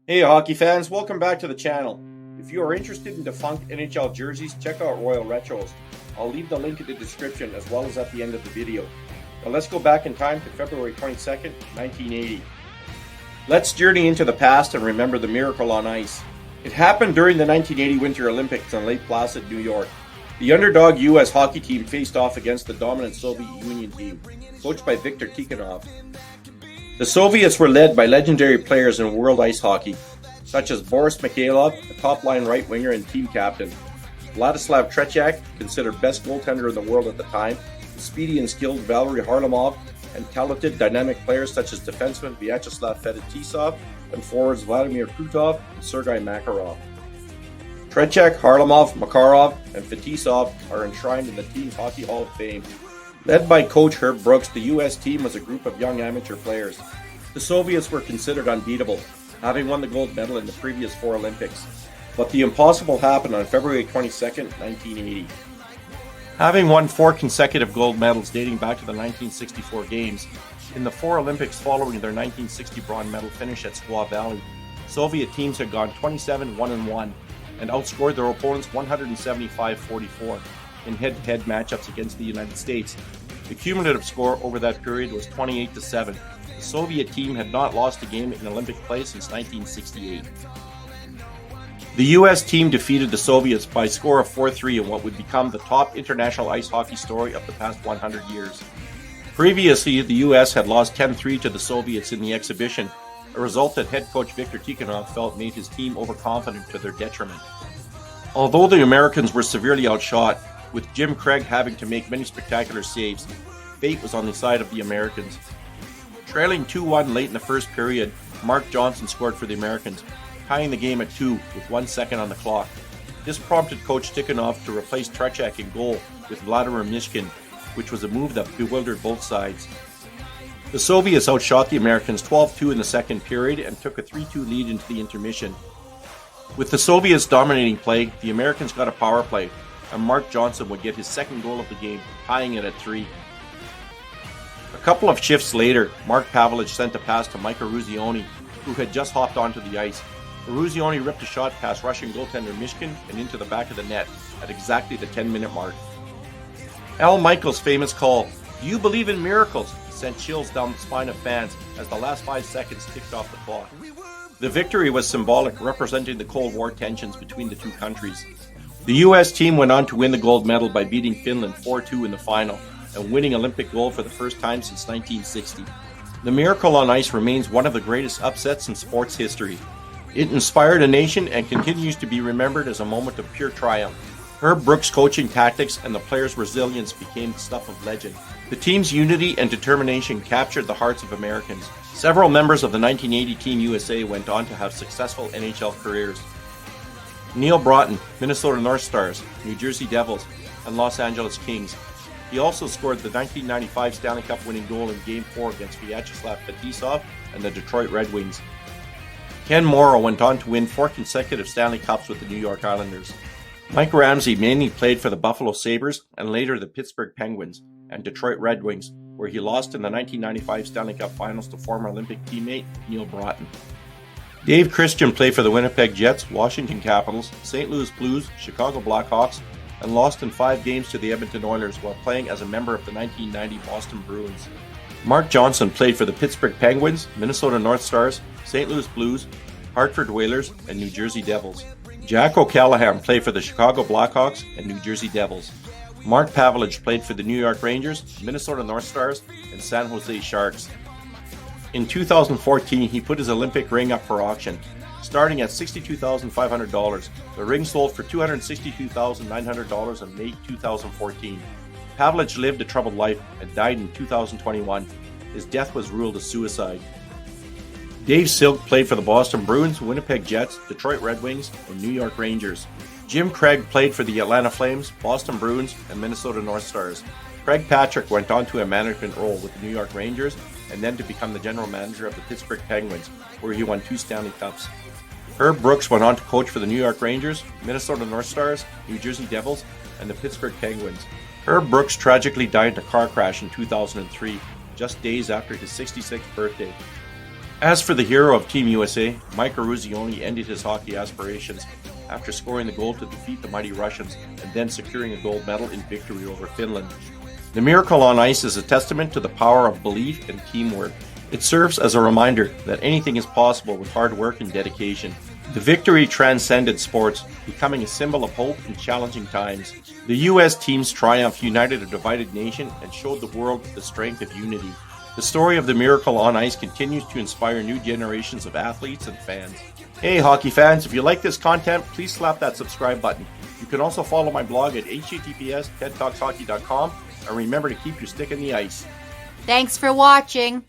Hey hockey fans, welcome back to the channel. If you are interested in defunct NHL jerseys, check out Royal Retros. I'll leave the link in the description as well as at the end of the video. Now let's go back in time to February 22nd, 1980. Let's journey into the past and remember the miracle on ice. It happened during the 1980 Winter Olympics in Lake Placid, New York. The underdog U.S. hockey team faced off against the dominant Soviet Union team, coached by Viktor Tikhonov. The Soviets were led by legendary players in world ice hockey, such as Boris Mikhailov, a top-line right winger and team captain, Vladislav Tretiak, considered best goaltender in the world at the time, speedy and skilled Valery Harlamov, and talented dynamic players such as defenseman Vyacheslav Fetisov and forwards Vladimir Krutov and Sergei Makarov. Tretiak, Harlamov, Makarov, and Fetisov are enshrined in the Team Hockey Hall of Fame. Led by coach Herb Brooks, the U.S. team was a group of young amateur players. The Soviets were considered unbeatable, having won the gold medal in the previous 4 Olympics. But the impossible happened on February 22, 1980. Having won 4 consecutive gold medals dating back to the 1964 Games, in the 4 Olympics following their 1960 bronze medal finish at Squaw Valley, Soviet teams had gone 27-1-1 and outscored their opponents 175-44 in head-to-head matchups against the United States. The cumulative score over that period was 28-7. The Soviet team had not lost a game in Olympic play since 1968. The U.S. team defeated the Soviets by a score of 4-3 in what would become the top international ice hockey story of the past 100 years. Previously, the U.S. had lost 10-3 to the Soviets in the exhibition, a result that head coach Viktor Tikhonov felt made his team overconfident to their detriment. Although the Americans were severely outshot, with Jim Craig having to make many spectacular saves, fate was on the side of the Americans. Trailing 2-1 late in the first period, Mark Johnson scored for the Americans, tying the game at 2 with 1 second on the clock. This prompted coach Tikhonov to replace Tretiak in goal with Vladimir Mishkin, which was a move that bewildered both sides. The Soviets outshot the Americans 12-2 in the second period and took a 3-2 lead into the intermission. With the Soviets dominating play, the Americans got a power play, and Mark Johnson would get his second goal of the game, tying it at 3. A couple of shifts later, Mark Pavelich sent a pass to Mike Eruzione, who had just hopped onto the ice. Eruzione ripped a shot past Russian goaltender Mishkin and into the back of the net at exactly the 10-minute mark. Al Michaels' famous call, "Do you believe in miracles?" sent chills down the spine of fans as the last 5 seconds ticked off the clock. The victory was symbolic, representing the Cold War tensions between the two countries. The U.S. team went on to win the gold medal by beating Finland 4-2 in the final and winning Olympic gold for the first time since 1960. The miracle on ice remains one of the greatest upsets in sports history. It inspired a nation and continues to be remembered as a moment of pure triumph. Herb Brooks' coaching tactics and the players' resilience became the stuff of legend. The team's unity and determination captured the hearts of Americans. Several members of the 1980 Team USA went on to have successful NHL careers. Neil Broughton, Minnesota North Stars, New Jersey Devils, and Los Angeles Kings. He also scored the 1995 Stanley Cup winning goal in Game 4 against Vyacheslav Fetisov and the Detroit Red Wings. Ken Morrow went on to win 4 consecutive Stanley Cups with the New York Islanders. Mike Ramsey mainly played for the Buffalo Sabres and later the Pittsburgh Penguins and Detroit Red Wings, where he lost in the 1995 Stanley Cup Finals to former Olympic teammate Neil Broughton. Dave Christian played for the Winnipeg Jets, Washington Capitals, St. Louis Blues, Chicago Blackhawks, and lost in 5 games to the Edmonton Oilers while playing as a member of the 1990 Boston Bruins. Mark Johnson played for the Pittsburgh Penguins, Minnesota North Stars, St. Louis Blues, Hartford Whalers, and New Jersey Devils. Jack O'Callahan played for the Chicago Blackhawks and New Jersey Devils. Mark Pavelich played for the New York Rangers, Minnesota North Stars, and San Jose Sharks. In 2014, he put his Olympic ring up for auction. Starting at $62,500, the ring sold for $262,900 in May 2014. Pavelich lived a troubled life and died in 2021. His death was ruled a suicide. Dave Silk played for the Boston Bruins, Winnipeg Jets, Detroit Red Wings, and New York Rangers. Jim Craig played for the Atlanta Flames, Boston Bruins, and Minnesota North Stars. Craig Patrick went on to a management role with the New York Rangers and then to become the general manager of the Pittsburgh Penguins, where he won 2 Stanley Cups. Herb Brooks went on to coach for the New York Rangers, Minnesota North Stars, New Jersey Devils, and the Pittsburgh Penguins. Herb Brooks tragically died in a car crash in 2003, just days after his 66th birthday. As for the hero of Team USA, Mike Eruzione ended his hockey aspirations after scoring the goal to defeat the mighty Russians and then securing a gold medal in victory over Finland. The miracle on ice is a testament to the power of belief and teamwork. It serves as a reminder that anything is possible with hard work and dedication. The victory transcended sports, becoming a symbol of hope in challenging times. The U.S. team's triumph united a divided nation and showed the world the strength of unity. The story of the miracle on ice continues to inspire new generations of athletes and fans. Hey hockey fans, if you like this content, please slap that subscribe button. You can also follow my blog at https://tedtalkshockey.com, and remember to keep your stick in the ice. Thanks for watching.